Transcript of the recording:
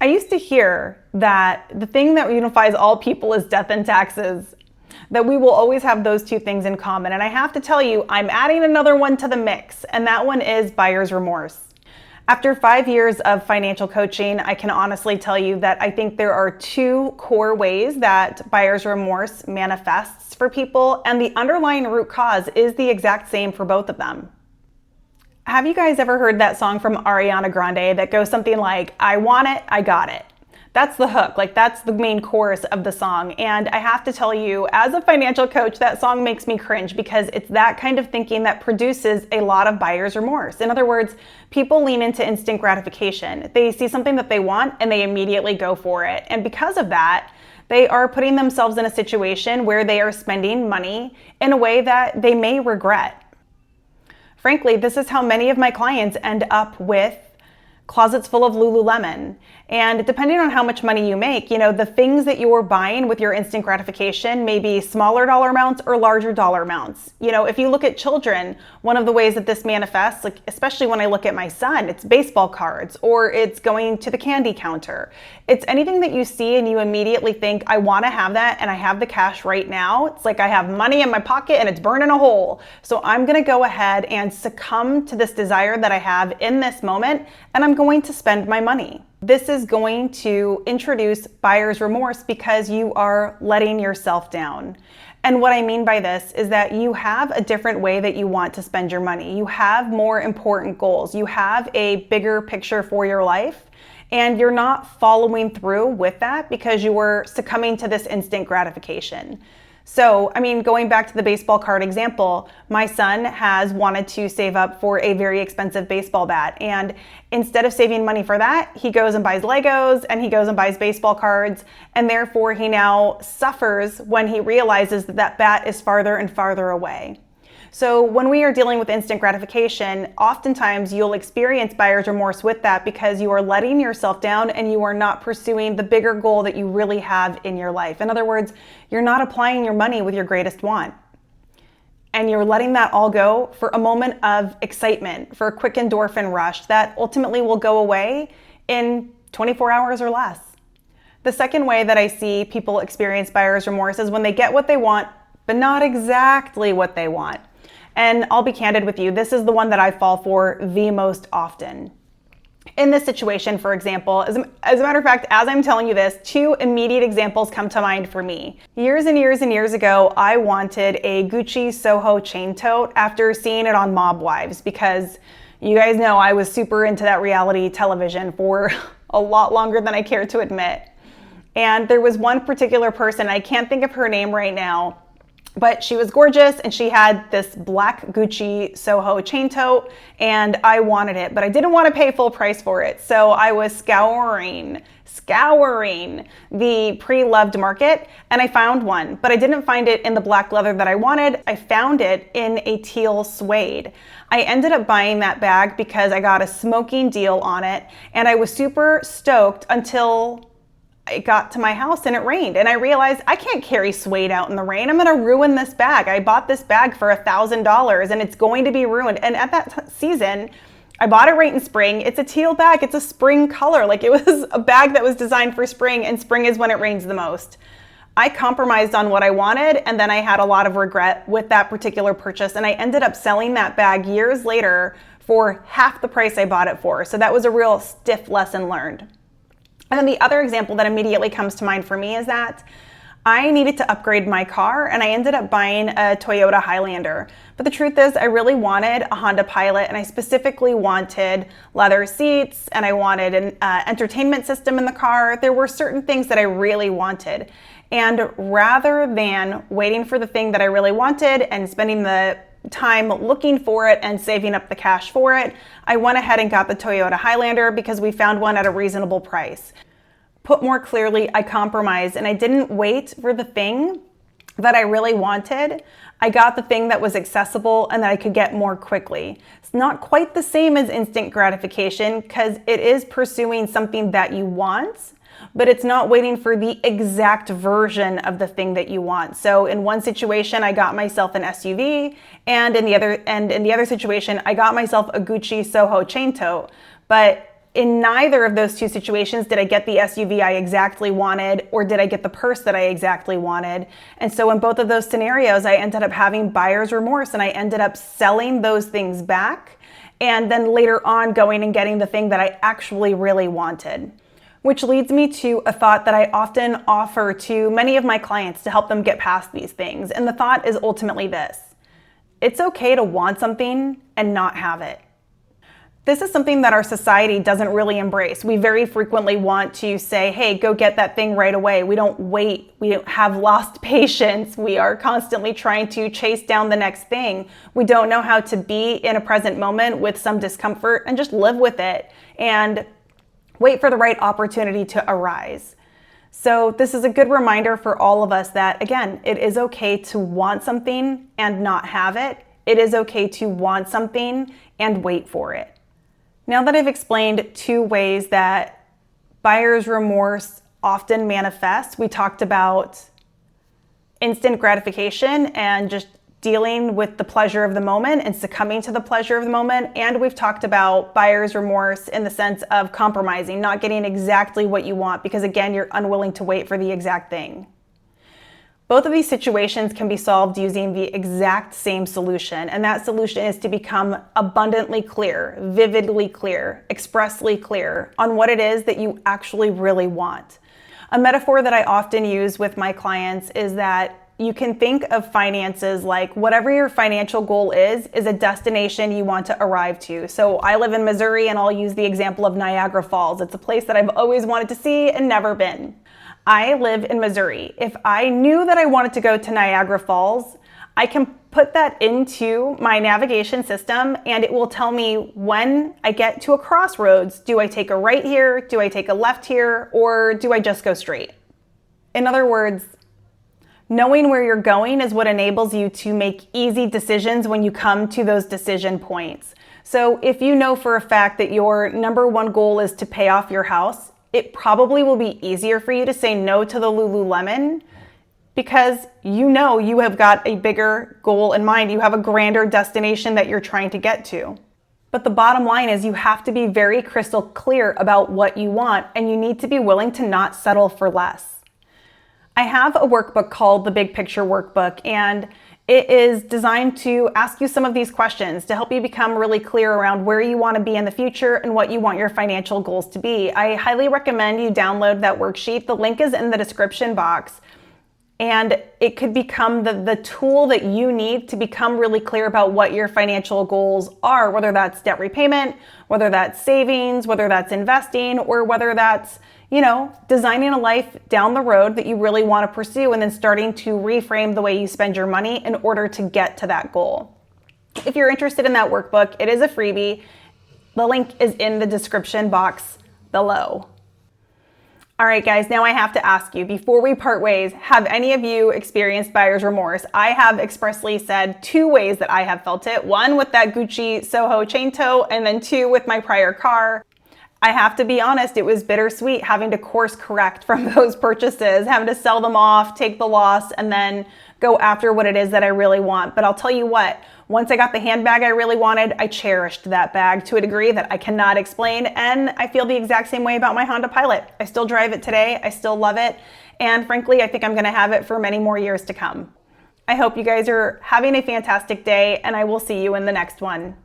I used to hear that the thing that unifies all people is death and taxes, that we will always have those two things in common. And I have to tell you, I'm adding another one to the mix, and that one is buyer's remorse. After 5 years of financial coaching, I can honestly tell you that I think there are two core ways that buyer's remorse manifests for people, and the underlying root cause is the exact same for both of them. Have you guys ever heard that song from Ariana Grande that goes something like, I want it, I got it? That's the hook, like that's the main chorus of the song. And I have to tell you, as a financial coach, that song makes me cringe because it's that kind of thinking that produces a lot of buyer's remorse. In other words, people lean into instant gratification. They see something that they want and they immediately go for it. And because of that, they are putting themselves in a situation where they are spending money in a way that they may regret. Frankly, this is how many of my clients end up with closets full of Lululemon. And depending on how much money you make, the things that you're buying with your instant gratification may be smaller dollar amounts or larger dollar amounts. If you look at children, one of the ways that this manifests, like especially when I look at my son, it's baseball cards or it's going to the candy counter. It's anything that you see and you immediately think, I want to have that and I have the cash right now. It's like I have money in my pocket and it's burning a hole. So I'm going to go ahead and succumb to this desire that I have in this moment, and I'm going to spend my money. This is going to introduce buyer's remorse because you are letting yourself down. And what I mean by this is that you have a different way that you want to spend your money. You have more important goals. You have a bigger picture for your life, and you're not following through with that because you were succumbing to this instant gratification. So, going back to the baseball card example, my son has wanted to save up for a very expensive baseball bat. And instead of saving money for that, he goes and buys Legos and he goes and buys baseball cards. And therefore, he now suffers when he realizes that that bat is farther and farther away. So when we are dealing with instant gratification, oftentimes you'll experience buyer's remorse with that because you are letting yourself down and you are not pursuing the bigger goal that you really have in your life. In other words, you're not applying your money with your greatest want. And you're letting that all go for a moment of excitement, for a quick endorphin rush that ultimately will go away in 24 hours or less. The second way that I see people experience buyer's remorse is when they get what they want, but not exactly what they want. And I'll be candid with you, this is the one that I fall for the most often. In this situation, for example, as a matter of fact, as I'm telling you this, two immediate examples come to mind for me. Years and years and years ago, I wanted a Gucci Soho chain tote after seeing it on Mob Wives because you guys know I was super into that reality television for a lot longer than I care to admit. And there was one particular person, I can't think of her name right now, but she was gorgeous and she had this black Gucci Soho chain tote and I wanted it, but I didn't want to pay full price for it. So I was scouring the pre-loved market and I found one, but I didn't find it in the black leather that I wanted. I found it in a teal suede. I ended up buying that bag because I got a smoking deal on it and I was super stoked until it got to my house and it rained and I realized I can't carry suede out in the rain. I'm going to ruin this bag. I bought this bag for $1,000 and it's going to be ruined. And at that season, I bought it right in spring. It's a teal bag. It's a spring color. Like it was a bag that was designed for spring, and spring is when it rains the most. I compromised on what I wanted and then I had a lot of regret with that particular purchase, and I ended up selling that bag years later for half the price I bought it for. So that was a real stiff lesson learned. And then the other example that immediately comes to mind for me is that I needed to upgrade my car and I ended up buying a Toyota Highlander. But the truth is I really wanted a Honda Pilot, and I specifically wanted leather seats and I wanted an entertainment system in the car. There were certain things that I really wanted. And rather than waiting for the thing that I really wanted and spending the time looking for it and saving up the cash for it, I went ahead and got the Toyota Highlander because we found one at a reasonable price. Put more clearly, I compromised and I didn't wait for the thing that I really wanted. I got the thing that was accessible and that I could get more quickly. It's not quite the same as instant gratification because it is pursuing something that you want, but it's not waiting for the exact version of the thing that you want. So in one situation, I got myself an SUV, and in the other situation, I got myself a Gucci Soho chain tote. But in neither of those two situations did I get the SUV I exactly wanted, or did I get the purse that I exactly wanted. And so in both of those scenarios, I ended up having buyer's remorse, and I ended up selling those things back, and then later on going and getting the thing that I actually really wanted. Which leads me to a thought that I often offer to many of my clients to help them get past these things. And the thought is ultimately this: it's okay to want something and not have it. This is something that our society doesn't really embrace. We very frequently want to say, hey, go get that thing right away. We don't wait. We have lost patience. We are constantly trying to chase down the next thing. We don't know how to be in a present moment with some discomfort and just live with it and wait for the right opportunity to arise. So this is a good reminder for all of us that, again, it is okay to want something and not have it. It is okay to want something and wait for it. Now that I've explained two ways that buyer's remorse often manifests, we talked about instant gratification and just dealing with the pleasure of the moment and succumbing to the pleasure of the moment. And we've talked about buyer's remorse in the sense of compromising, not getting exactly what you want because, again, you're unwilling to wait for the exact thing. Both of these situations can be solved using the exact same solution, and that solution is to become abundantly clear, vividly clear, expressly clear on what it is that you actually really want. A metaphor that I often use with my clients is that you can think of finances like whatever your financial goal is a destination you want to arrive to. So I live in Missouri, and I'll use the example of Niagara Falls. It's a place that I've always wanted to see and never been. I live in Missouri. If I knew that I wanted to go to Niagara Falls, I can put that into my navigation system and it will tell me when I get to a crossroads, do I take a right here, do I take a left here, or do I just go straight? In other words, knowing where you're going is what enables you to make easy decisions when you come to those decision points. So if you know for a fact that your number one goal is to pay off your house, it probably will be easier for you to say no to the Lululemon because you know you have got a bigger goal in mind. You have a grander destination that you're trying to get to. But the bottom line is you have to be very crystal clear about what you want, and you need to be willing to not settle for less. I have a workbook called the Big Picture Workbook, and it is designed to ask you some of these questions to help you become really clear around where you want to be in the future and what you want your financial goals to be. I highly recommend you download that worksheet. The link is in the description box, and it could become the tool that you need to become really clear about what your financial goals are, whether that's debt repayment, whether that's savings, whether that's investing, or whether that's designing a life down the road that you really want to pursue and then starting to reframe the way you spend your money in order to get to that goal. If you're interested in that workbook, it is a freebie. The link is in the description box below. All right, guys, now I have to ask you, before we part ways, have any of you experienced buyer's remorse? I have expressly said two ways that I have felt it. One with that Gucci Soho chain toe, and then two with my prior car. I have to be honest, it was bittersweet having to course correct from those purchases, having to sell them off, take the loss, and then go after what it is that I really want. But I'll tell you what, once I got the handbag I really wanted, I cherished that bag to a degree that I cannot explain. And I feel the exact same way about my Honda Pilot. I still drive it today. I still love it. And frankly, I think I'm gonna have it for many more years to come. I hope you guys are having a fantastic day, and I will see you in the next one.